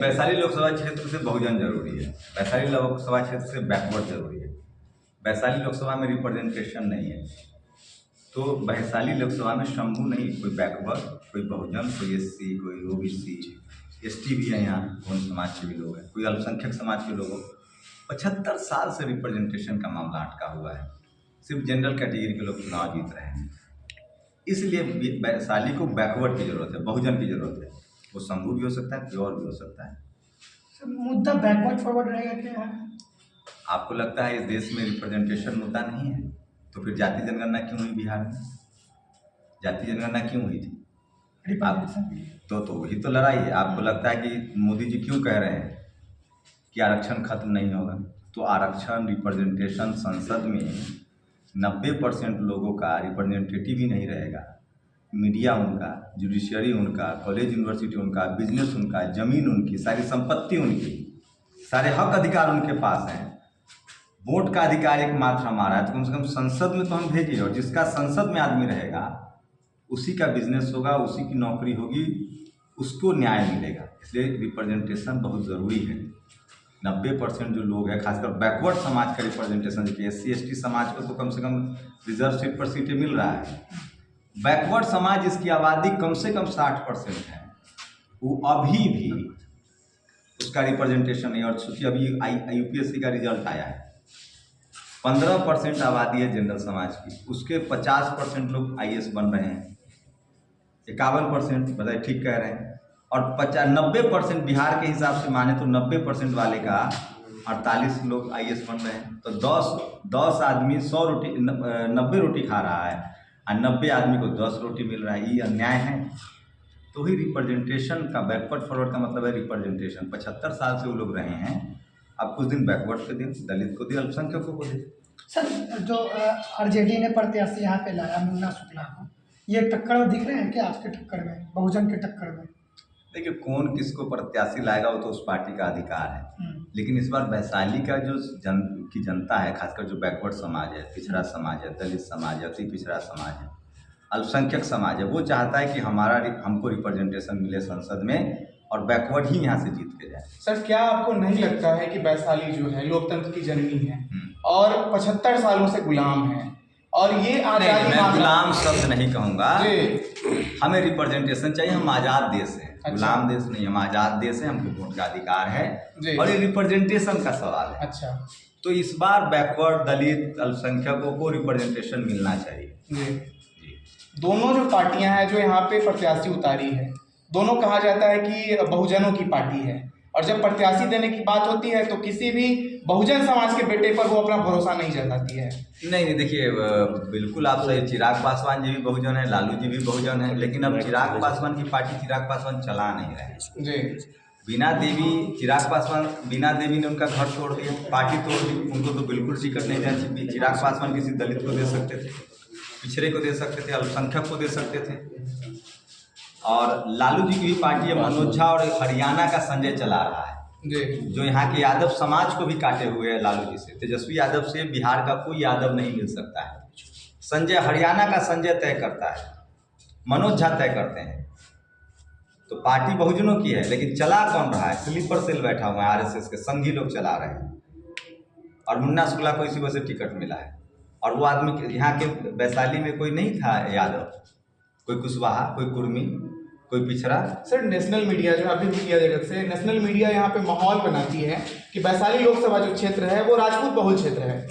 वैशाली लोकसभा क्षेत्र से बहुजन जरूरी है। वैशाली लोकसभा क्षेत्र से बैकवर्ड जरूरी है। वैशाली लोकसभा में रिप्रेजेंटेशन नहीं है, तो वैशाली लोकसभा में शंभू नहीं, कोई बैकवर्ड, कोई बहुजन, कोई एससी, कोई ओबीसी, एसटी भी है, यहाँ कौन समाज के भी लोग हैं, कोई अल्पसंख्यक समाज के लोग। 75 साल से रिप्रेजेंटेशन का मामला अटका हुआ है। सिर्फ जनरल कैटेगरी के लोग चुनाव जीत रहे हैं, इसलिए वैशाली को बैकवर्ड की जरूरत है, बहुजन की जरूरत है। वो शंभू भी हो सकता है, प्योर भी हो सकता है। मुद्दा बैकवर्ड फॉरवर्ड रहेगा क्या? आपको लगता है इस देश में रिप्रेजेंटेशन मुद्दा नहीं है, तो फिर जाति जनगणना क्यों हुई बिहार में? जाति जनगणना क्यों हुई थी? तो वही तो लड़ाई है। आपको लगता है कि मोदी जी क्यों कह रहे हैं कि आरक्षण खत्म नहीं होगा? तो आरक्षण, रिप्रेजेंटेशन, संसद में 90% लोगों का रिप्रेजेंटेटिव ही नहीं रहेगा। मीडिया उनका, जुडिशरी उनका, कॉलेज यूनिवर्सिटी उनका, बिजनेस उनका, जमीन उनकी, सारी संपत्ति उनकी, सारे हक अधिकार उनके पास हैं। वोट का अधिकार एकमात्र हमारा है, तो कम से कम संसद में तो हम भेजिए, और जिसका संसद में आदमी रहेगा उसी का बिजनेस होगा, उसी की नौकरी होगी, उसको न्याय मिलेगा। इसलिए रिप्रेजेंटेशन बहुत ज़रूरी है। 90% जो लोग हैं, खासकर बैकवर्ड समाज का रिप्रेजेंटेशन, जैसे एससी एसटी समाज को तो कम से कम रिजर्व सीट पर सीटें मिल रहा है। बैकवर्ड समाज, जिसकी आबादी कम से कम 60% है, वो अभी भी उसका रिप्रेजेंटेशन नहीं। और सोचिए अभी यूपीएससी का रिजल्ट आया है, 15% आबादी है जनरल समाज की, उसके 50% लोग आईएएस बन रहे हैं, 51% बताइए, ठीक कह रहे हैं। और 90% बिहार के हिसाब से माने तो 90% वाले का 48 लोग आईएएस बन रहे हैं। तो 10 आदमी 100 रोटी 90 रोटी खा रहा है, और 90 आदमी को 10 रोटी मिल रहा है। ये अन्याय है। तो ही रिप्रेजेंटेशन का, बैकवर्ड फॉरवर्ड का मतलब है रिप्रेजेंटेशन। 75 साल से वो लोग रहे हैं, अब कुछ दिन बैकवर्ड को दे, दलित को दे, अल्पसंख्यकों को दे। सर, जो आरजेडी ने प्रत्याशी यहाँ पे लाया मुन्ना शुक्ला को, ये टक्कर में दिख रहे हैं क्या? आपके टक्कर में, बहुजन के टक्कर में? देखिए, कौन किसको प्रत्याशी लाएगा वो तो उस पार्टी का अधिकार है, लेकिन इस बार वैशाली का जो जनता है, खासकर जो बैकवर्ड समाज है, पिछड़ा समाज है, दलित समाज है, अति पिछड़ा समाज है, अल्पसंख्यक समाज है, वो चाहता है कि हमको रिप्रेजेंटेशन मिले संसद में, और बैकवर्ड ही यहाँ से जीत के जाए। सर, क्या आपको नहीं लगता है कि वैशाली जो है लोकतंत्र की जननी है और 75 सालों से गुलाम है, और ये आजादी? मैं गुलाम शब्द नहीं कहूँगा, हमें रिप्रेजेंटेशन चाहिए। हम आज़ाद देश हैं। अच्छा। गुलाम देश नहीं, हम आज़ाद देश हैं, हमको वोट का अधिकार है, और ये रिप्रेजेंटेशन का सवाल है। अच्छा, तो इस बार बैकवर्ड, दलित, अल्पसंख्यकों को रिप्रेजेंटेशन मिलना चाहिए। जी। दोनों जो पार्टियां हैं जो यहाँ पे प्रत्याशी उतारी है, दोनों कहा जाता है कि बहुजनों की पार्टी है, और जब प्रत्याशी देने की बात होती है तो किसी भी बहुजन समाज के बेटे पर वो अपना भरोसा नहीं जताती है। नहीं, देखिए, बिल्कुल आप सही। चिराग पासवान जी भी बहुजन है, लालू जी भी बहुजन है, लेकिन अब चिराग पासवान की पार्टी चिराग पासवान चला नहीं रहे जी। चिराग पासवान, बीना देवी ने उनका घर छोड़ दिया, पार्टी तोड़ दी, उनको तो बिल्कुल टिकट नहीं देना। चिराग पासवान किसी दलित को दे सकते थे, पिछड़े को दे सकते थे, अल्पसंख्यक को दे सकते थे। और लालू जी की भी पार्टी है, मनोज झा, और हरियाणा का संजय चला रहा है जो यहाँ के यादव समाज को भी काटे हुए है लालू जी से। तेजस्वी यादव से बिहार का कोई यादव नहीं मिल सकता है। संजय, हरियाणा का संजय तय करता है, मनोज झा तय करते हैं। तो पार्टी बहुजनों की है, लेकिन चला कौन रहा है? स्लीपर सेल बैठा हुआ है, आरएसएस के संघी लोग चला रहे हैं, और मुन्ना शुक्ला को इसी वजह से टिकट मिला है। और वो आदमी, यहाँ के वैशाली में कोई नहीं था यादव, कोई कुशवाहा, कोई कुर्मी, कोई पिछड़ा। सर, नेशनल मीडिया जो अभी मीडिया जगत से नेशनल मीडिया यहाँ पे माहौल बनाती है कि वैशाली लोकसभा जो क्षेत्र है वो राजपूत बहुल क्षेत्र है।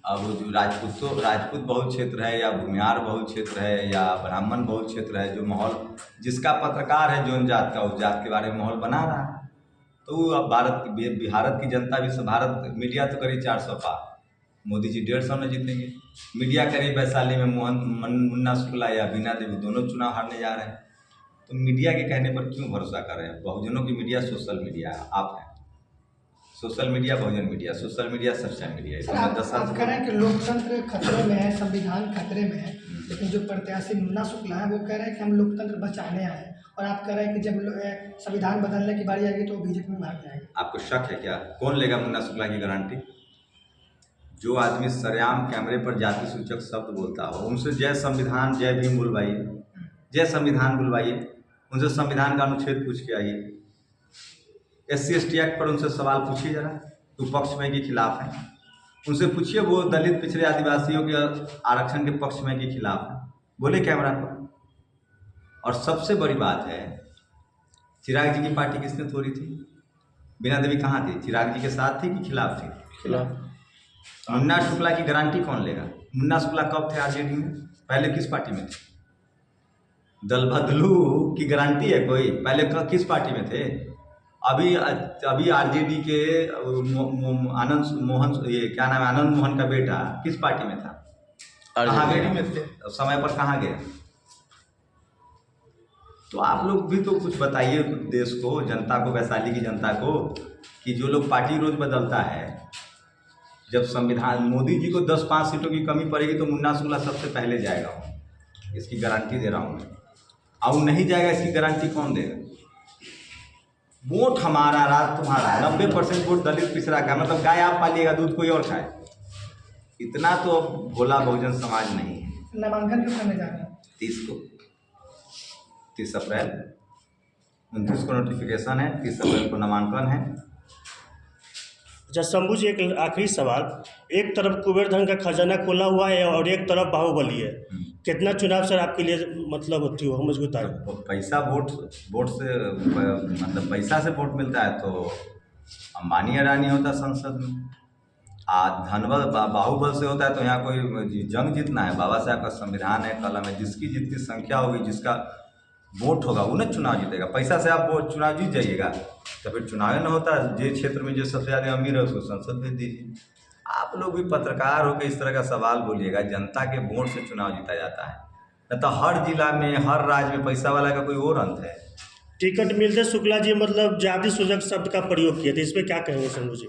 अब जो राजपूत बहुल क्षेत्र है, या भूमिहार बहुल क्षेत्र है, या ब्राह्मण बहुल क्षेत्र है, जो माहौल, जिसका पत्रकार है जो जात का, उस जात के बारे में माहौल बना रहा है, तो अब भारत की जनता भी, भारत मीडिया तो करीब 400 पार, मोदी जी 150 में जीतेंगे। मीडिया करीब वैशाली में मुन्ना शुक्ला या बीना देवी दोनों चुनाव हारने जा रहे हैं। तो मीडिया के कहने पर क्यों भरोसा कर रहे हैं? बहुजनों की मीडिया सोशल मीडिया है, आप हैं। सोशल मीडिया, बहुजन मीडिया, सोशल मीडिया, सच्चा मीडिया। आप कह रहे हैं कि लोकतंत्र खतरे में है, संविधान खतरे में है, लेकिन जो प्रत्याशी मुन्ना शुक्ला है वो कह रहे हैं कि हम लोकतंत्र बचाने आए हैं, और आप कह रहे हैं कि जब संविधान बदलने की बारी आएगी तो बीजेपी में भाग जाएगी। आपको शक है क्या? कौन लेगा मुन्ना शुक्ला की गारंटी? जो आदमी सरेआम कैमरे पर जाति सूचक शब्द बोलता हो, उनसे जय संविधान, जय भीम बुलवाइए, जय संविधान बुलवाइए, उनसे संविधान का अनुच्छेद पूछ के आइए। SC/ST एक्ट पर उनसे सवाल पूछिए जरा, तो पक्ष में के खिलाफ है। उनसे पूछिए वो दलित पिछड़े आदिवासियों के आरक्षण के पक्ष में के खिलाफ है, बोले कैमरा पर। और सबसे बड़ी बात है, चिराग जी की पार्टी किसने तोड़ी थी? बीना देवी कहाँ थी? चिराग जी के साथ थी कि खिलाफ थी? खिलाफ। मुन्ना शुक्ला की गारंटी कौन लेगा? मुन्ना शुक्ला कब थे आरजेडी में? पहले किस पार्टी में थे? दल बदलू की गारंटी है कोई? पहले किस पार्टी में थे? अभी आरजेडी के आनंद मोहन, ये क्या नाम है, आनंद मोहन का बेटा किस पार्टी में था? कहाँ गया? में थे। समय पर कहाँ गया? तो आप लोग भी तो कुछ बताइए देश को, जनता को, वैशाली की जनता को, कि जो लोग पार्टी रोज बदलता है, जब संविधान मोदी जी को 10-5 सीटों की कमी पड़ेगी तो मुन्ना शुक्ला सबसे पहले जाएगा, इसकी गारंटी दे रहा हूँ मैं। और नहीं जाएगा, इसकी गारंटी कौन देगा? वोट हमारा, राज तुम्हारा। 90% वोट दलित पिछड़ा का, मतलब गाय आप पालिएगा, दूध कोई और खाए। इतना तो भोला बहुजन समाज नहीं है। नामांकन कब करने जा रहे हैं? 30 अप्रैल, 29 को नोटिफिकेशन है, 30 अप्रैल को नामांकन है। अच्छा शंभू जी, एक आखिरी सवाल। एक तरफ कुबेर धन का खजाना खोला हुआ है और एक तरफ बाहुबली है, कितना चुनाव सर आपके लिए मतलब होती हो, मुझे बताइए। तो पैसा वोट से, मतलब पैसा से वोट मिलता है तो अंबानी अडानी होता संसद में। धनबल बाहुबल से होता है तो यहाँ कोई जंग जीतना है। बाबा साहब का संविधान है, कलम है, जिसकी जितनी संख्या होगी, जिसका वोट होगा वो ना चुनाव जीतेगा। पैसा से आप वो चुनाव जीत जाइएगा तो फिर चुनाव न होता। जो क्षेत्र में जो सबसे ज़्यादा अमीर है उसको संसद भेज दीजिए। आप लोग भी पत्रकार होकर इस तरह का सवाल बोलिएगा। जनता के वोट से चुनाव जीता जाता है, न तो हर जिला में, हर राज्य में पैसा वाला का कोई और अंत है। टिकट मिलते शुक्ला जी मतलब जाति सूचक शब्द का प्रयोग किए थे, इस पर क्या कहेंगे शंभू जी?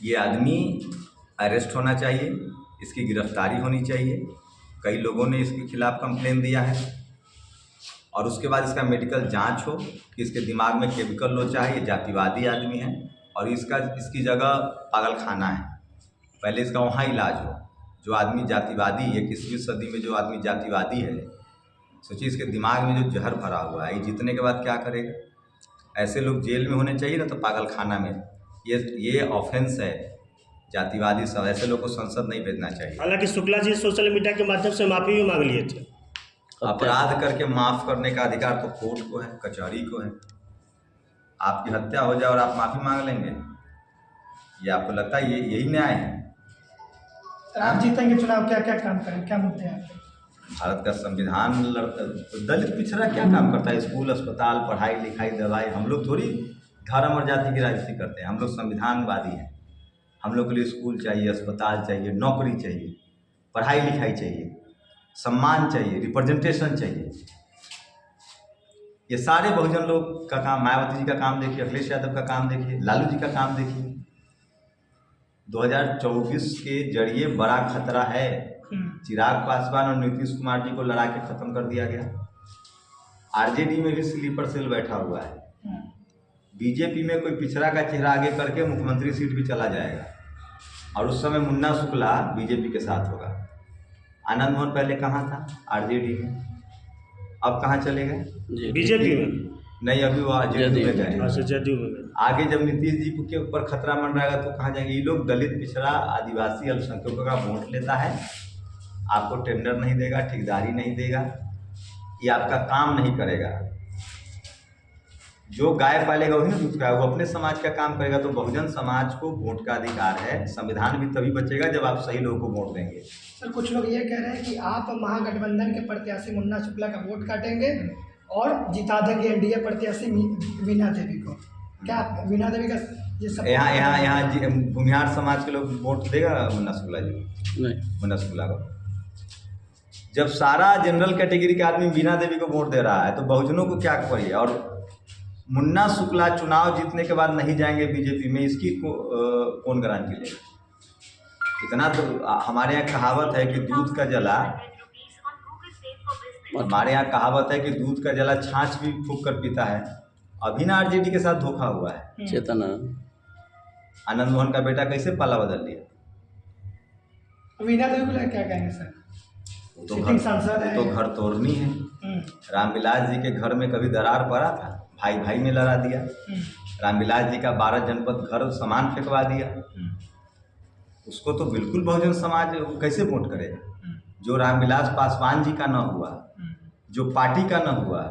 ये आदमी अरेस्ट होना चाहिए, इसकी गिरफ्तारी होनी चाहिए। कई लोगों ने इसके खिलाफ कंप्लेन दिया है, और उसके बाद इसका मेडिकल जांच हो कि इसके दिमाग में केमिकल लोचा है, ये जातिवादी आदमी है, और इसकी जगह पागलखाना है। पहले इसका वहाँ इलाज हो। जो आदमी जातिवादी है, 21वीं सदी में जो आदमी जातिवादी है, सोचिए इसके दिमाग में जो जहर भरा हुआ है, ये जीतने के बाद क्या करेगा? ऐसे लोग जेल में होने चाहिए ना, तो पागलखाना में। ये ऑफेंस है, जातिवादी सब, ऐसे लोग को संसद नहीं भेजना चाहिए। हालांकि शुक्ला जी सोशल मीडिया के माध्यम से माफ़ी भी मांग लिए थे। अपराध करके माफ़ करने का अधिकार तो कोर्ट को है, कचहरी को है। आपकी हत्या हो जाए और आप माफ़ी मांग लेंगे, ये आपको लगता है यही न्याय है? आप जीतेंगे चुनाव, क्या क्या काम करें, क्या मुद्दे हैं आपके? भारत का संविधान दलित पिछड़ा क्या काम करता है? स्कूल, अस्पताल, पढ़ाई लिखाई, दवाई। हम लोग थोड़ी धर्म और जाति की राजनीति करते हैं। हम लोग संविधानवादी हैं। हम लोग के लिए स्कूल चाहिए, अस्पताल चाहिए, नौकरी चाहिए, पढ़ाई लिखाई चाहिए, सम्मान चाहिए, रिप्रेजेंटेशन चाहिए। ये सारे बहुजन लोग का काम। मायावती जी का काम देखिए, अखिलेश यादव का काम देखिए, लालू जी का काम देखिए। 2024 के जरिए बड़ा खतरा है। चिराग पासवान और नीतीश कुमार जी को लड़ा के खत्म कर दिया गया। आरजेडी में भी स्लीपर सेल बैठा हुआ है। बीजेपी में कोई पिछड़ा का चेहरा आगे करके मुख्यमंत्री सीट भी चला जाएगा, और उस समय मुन्ना शुक्ला बीजेपी के साथ होगा। आनंद मोहन पहले कहाँ था? आरजेडी में। अब कहाँ चले गए? बीजेपी में नहीं, अभी वो जेडीयू में गए। अच्छा जदयू में। आगे जब नीतीश जी के ऊपर खतरा मंडराएगा तो कहाँ जाएंगे? ये लोग दलित पिछड़ा आदिवासी अल्पसंख्यकों का वोट लेता है, आपको टेंडर नहीं देगा, ठेकेदारी नहीं देगा, ये आपका काम नहीं करेगा। जो गाय पालेगा वही ना दूध खाएगा। वो अपने समाज का काम करेगा। तो बहुजन समाज को वोट का अधिकार है। संविधान भी तभी बचेगा जब आप सही लोगों को वोट देंगे। सर कुछ लोग ये कह रहे हैं कि आप महागठबंधन के प्रत्याशी मुन्ना शुक्ला का वोट काटेंगे और जिता देंगे एनडीए प्रत्याशी वीणा देवी को। क्या आप वीणा देवी का ये सब यहाँ भूमिहार समाज के लोग वोट देगा मुन्ना शुक्ला जी? नहीं, मुन्ना शुक्ला को। जब सारा जनरल कैटेगरी के आदमी वीणा देवी को वोट दे रहा है तो बहुजनों को क्या करिए? और मुन्ना शुक्ला चुनाव जीतने के बाद नहीं जाएंगे बीजेपी में, इसकी कौन गारंटी लेगा? इतना तो हमारे यहाँ कहावत है कि दूध का जला, हमारे यहाँ कहावत है कि दूध का जला छाछ भी फूंक कर पीता है। अभी ना आरजेडी के साथ धोखा हुआ है। चेतना आनंद मोहन का बेटा कैसे पाला बदल लिया? वीणा देवी को लेकर क्या कहेंगे सर? तो सिटिंग सांसद है। तो घर तोड़नी है। रामविलास जी के घर में कभी दरार पड़ा था? भाई भाई में लड़ा दिया। रामविलास जी का 12 जनपद घर सामान फेंकवा दिया। उसको तो बिल्कुल बहुजन समाज कैसे वोट करेगा? जो रामविलास पासवान जी का न हुआ, जो पार्टी का न हुआ,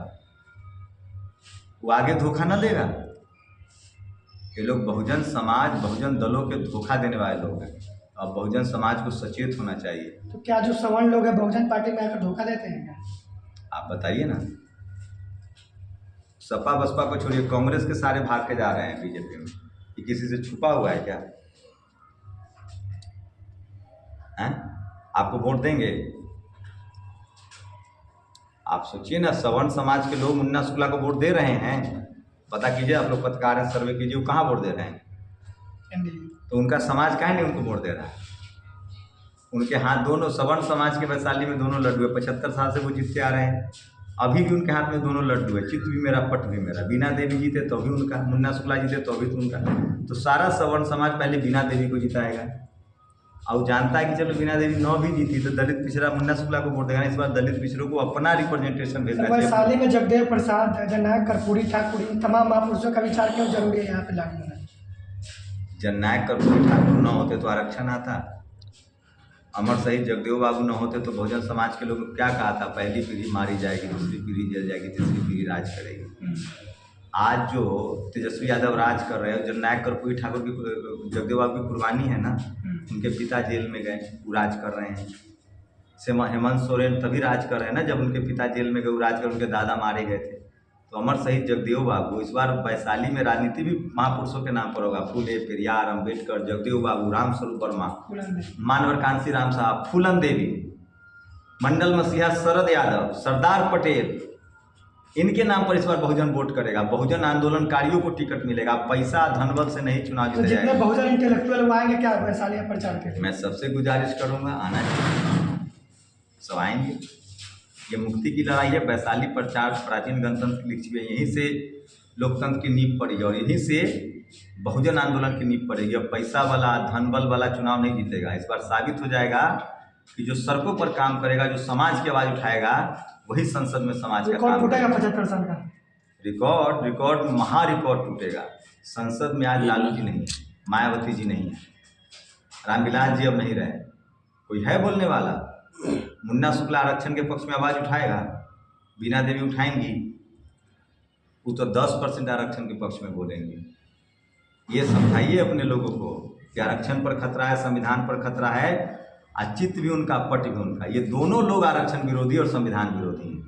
वो आगे धोखा न देगा। ये लोग बहुजन समाज, बहुजन दलों के धोखा देने वाले लोग हैं और बहुजन समाज को सचेत होना चाहिए। तो क्या जो सवर्ण लोग हैं बहुजन पार्टी में आकर धोखा देते हैं क्या? आप बताइए ना। सपा बसपा को छोड़िए, कांग्रेस के सारे भाग के जा रहे हैं बीजेपी में। ये किसी से छुपा हुआ है क्या? हैं? आपको वोट देंगे? आप सोचिए ना, सवर्ण समाज के लोग मुन्ना शुक्ला को वोट दे रहे हैं। पता कीजिए, आप लोग पत्रकार हैं, सर्वे कीजिए, वो कहाँ वोट दे रहे हैं। तो उनका समाज काहे नहीं उनको वोट दे रहा है? उनके हाथ दोनों सवर्ण समाज के वैशाली में दोनों लड्डू है। 75 साल से वो जीतते आ रहे हैं, अभी भी उनके हाथ में दोनों लड्डू है। चित्त भी मेरा, पट भी मेरा। बीना देवी जीते तो भी उनका, मुन्ना शुक्ला जीते तो भी तो उनका। तो सारा सवर्ण समाज पहले बीना देवी को जिताएगा और जानता है कि चलो बीना देवी 9 भी जीती तो दलित पिछड़ा मुन्ना शुक्ला को वोट देगा। इस बार दलित पिछड़ों को अपना रिप्रेजेंटेशन भेजना चाहिए। वैशाली में जगदेव प्रसाद, जननायक कर्पूरी ठाकुर, इन तमाम महापुरुषों का विचार क्यों जरूरी है यहाँ पे लागू होना? जननायक कर्पूरी ठाकुर न होते तो आरक्षण आता। अमर शहीद जगदेव बाबू न होते तो बहुजन समाज के लोग क्या कहा था, पहली पीढ़ी मारी जाएगी, दूसरी पीढ़ी जल जाएगी, तीसरी पीढ़ी राज करेगी। आज जो तेजस्वी यादव राज कर रहे हैं, जननायक कर्पूरी ठाकुर की, जगदेव बाबू की कुर्बानी है ना। उनके पिता जेल में गए, वो राज कर रहे हैं। हेमंत सोरेन तभी राज कर रहे हैं ना जब उनके पिता जेल में गए, वो राज कर, उनके दादा मारे गए थे। तो अमर शहीद जगदेव बाबू, इस बार वैशाली में राजनीति भी महापुरुषों के नाम पर होगा। फूले, पेरियार, अम्बेडकर, जगदेव बाबू, रामस्वरूप वर्मा, मानवर कांसी राम साहब, फूलन देवी, मंडल मसीहा शरद यादव, सरदार पटेल, इनके नाम पर इस बार बहुजन वोट करेगा। बहुजन आंदोलनकारियों को टिकट मिलेगा। पैसा धनबल से नहीं चुनाव तो जीता जितने जाएगा। बहुजन इंटेलेक्चुअल आएंगे क्या वैशाली में प्रचार के लिए? मैं सबसे गुजारिश करूंगा, आना चाहिए, सब आएंगे। ये मुक्ति की लड़ाई है। वैशाली प्रचार प्राचीन गणतंत्र लिखी है, यहीं से लोकतंत्र की नींव पड़ी और यहीं से बहुजन आंदोलन की नींव पड़ेगी। अब पैसा वाला, धनबल वाला चुनाव नहीं जीतेगा। इस बार साबित हो जाएगा कि जो सड़कों पर काम करेगा, जो समाज की आवाज़ उठाएगा, वही संसद में समाज का रिकॉर्ड काम टूटेगा करेगा। 75 साल का। रिकॉर्ड महा रिकॉर्ड टूटेगा। संसद में आज लालू जी नहीं है, मायावती जी नहीं है, रामविलास जी अब नहीं रहे, कोई है बोलने वाला? मुन्ना शुक्ला आरक्षण के पक्ष में आवाज़ उठाएगा, बीना देवी उठाएंगी, वो तो 10% आरक्षण के पक्ष में बोलेंगे। ये समझाइए अपने लोगों को कि आरक्षण पर खतरा है, संविधान पर खतरा है, चित्त भी उनका, पट भी उनका। ये दोनों लोग आरक्षण विरोधी और संविधान विरोधी हैं।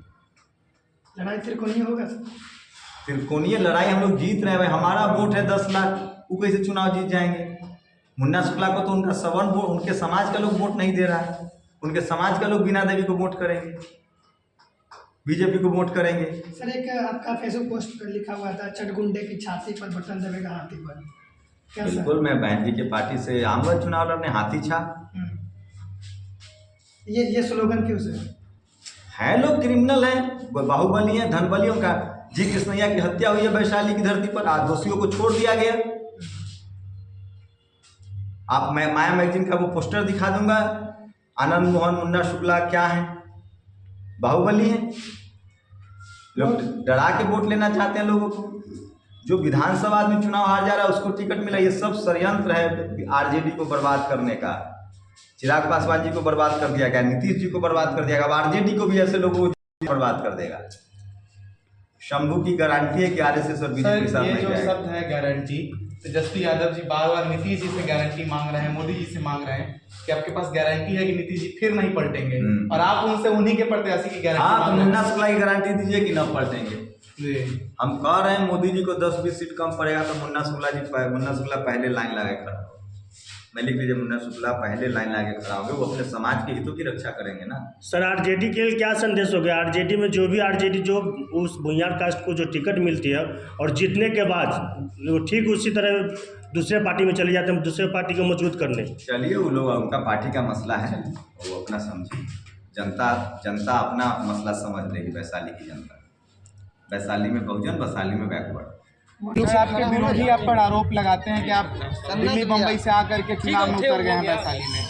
लड़ाई त्रिकोणीय होगा। त्रिकोणीय लड़ाई हम लोग जीत रहे हैं। भाई हमारा वोट है 10 लाख, वो कैसे चुनाव जीत जाएंगे? मुन्ना शुक्ला को तो उनका सवर्ण वोट, उनके समाज का लोग वोट नहीं दे रहा है। उनके समाज का लोग बीना देवी को वोट करेंगे, बीजेपी को वोट करेंगे। सर, एक आपका फेसबुक पोस्ट पर लिखा हुआ था, चटगुंडे की छाती पर बटन दबेगा हाथी पर, क्या सर? बिल्कुल, मैं बहन जी की पार्टी से आऊँगा चुनाव लड़ने, हाथी छा। ये स्लोगन क्यों सर? है लोग क्रिमिनल हैं, बाहुबली हैं, धनबलियों का। जी कृष्णैया की हत्या हुई है वैशाली की धरती पर, आज दोषियों को छोड़ दिया गया। आप, मैं माया मैगजीन का वो पोस्टर दिखा दूंगा, आनंद मोहन, मुन्ना शुक्ला क्या है? बाहुबली हैं। लोग डरा के वोट लेना चाहते हैं लोगों को। जो विधानसभा में चुनाव हार जा रहा है उसको टिकट मिला, ये सब षड्यंत्र है आरजेडी को बर्बाद करने का। चिराग पासवान जी को बर्बाद कर दिया गया, नीतीश जी को बर्बाद कर दिया गया, अब आरजेडी को भी ऐसे लोगों को बर्बाद कर देगा। शंभू की गारंटी है कि आरएसएस और बीजेपी के साथ ये नहीं जो जाएगा। शब्द है गारंटी, तेजस्वी यादव जी बार बार नीतीश जी से गारंटी मांग रहे हैं, मोदी जी से मांग रहे हैं कि आपके पास गारंटी है कि नीतीश जी फिर नहीं पलटेंगे, और आप उनसे उन्हीं के प्रत्याशी की गारंटी हाँ, तो मांग रहे मुन्ना शुक्ला की गारंटी दीजिए कि न पलटेंगे। हैं। हम कह रहे हैं मोदी जी को 10-20 सीट कम पड़ेगा तो मुन्ना शुक्ला पहले लाइन लगा के खड़ा हो। मैं लिख लीजिए, मुन्ना शुक्ला पहले लाइन लगा के खड़ा होंगे, वो अपने समाज के हितों की रक्षा करेंगे ना। सर, आरजेडी के लिए क्या संदेश हो गया? आरजेडी में जो भी आरजेडी जो उस भुइयार कास्ट को जो टिकट मिलती है और जीतने के बाद वो ठीक उसी तरह दूसरे पार्टी में चले जाते हैं, दूसरे पार्टी को मजबूत करने। चलिए, वो लोग, उनका पार्टी का मसला है, वो अपना समझे। जनता अपना मसला समझ लेगी। वैशाली की जनता, वैशाली में बहुजन, वैशाली में बैकवर्ड। कुछ आपके विरोधी आप पर आरोप लगाते हैं कि आप दिल्ली बम्बई से आकर के चुनाव में उतर गए हैं वैशाली में।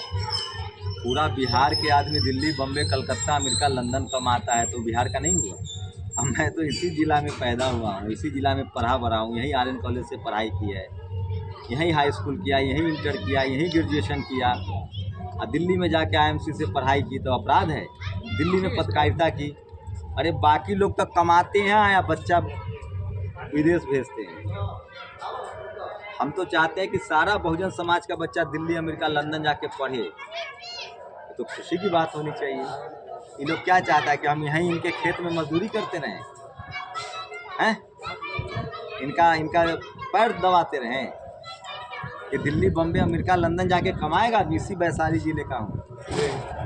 पूरा बिहार के आदमी दिल्ली, बम्बे, कलकत्ता, अमेरिका, लंदन कमाता है, तो बिहार का नहीं हुआ? अब मैं तो इसी ज़िला में पैदा हुआ हूँ, इसी ज़िला में पढ़ा बड़ा हूँ, यहीं आर्यन कॉलेज से पढ़ाई की है, यहीं हाई स्कूल किया, यहीं इंटर किया, यहीं ग्रेजुएशन किया। और दिल्ली में जाके IMC से पढ़ाई की तो अपराध है? दिल्ली में पत्रकारिता की। अरे बाकी लोग तो कमाते हैं या बच्चा विदेश भेजते हैं। हम तो चाहते हैं कि सारा बहुजन समाज का बच्चा दिल्ली, अमेरिका, लंदन जाके पढ़े। ये तो खुशी की बात होनी चाहिए। ये लोग क्या चाहता है कि हम यहीं इनके खेत में मजदूरी करते रहें हैं? इनका पैर दबाते रहें? ये दिल्ली, बम्बे, अमेरिका, लंदन जाके कमाएगा? इसी वैशाली जिले का हूँ।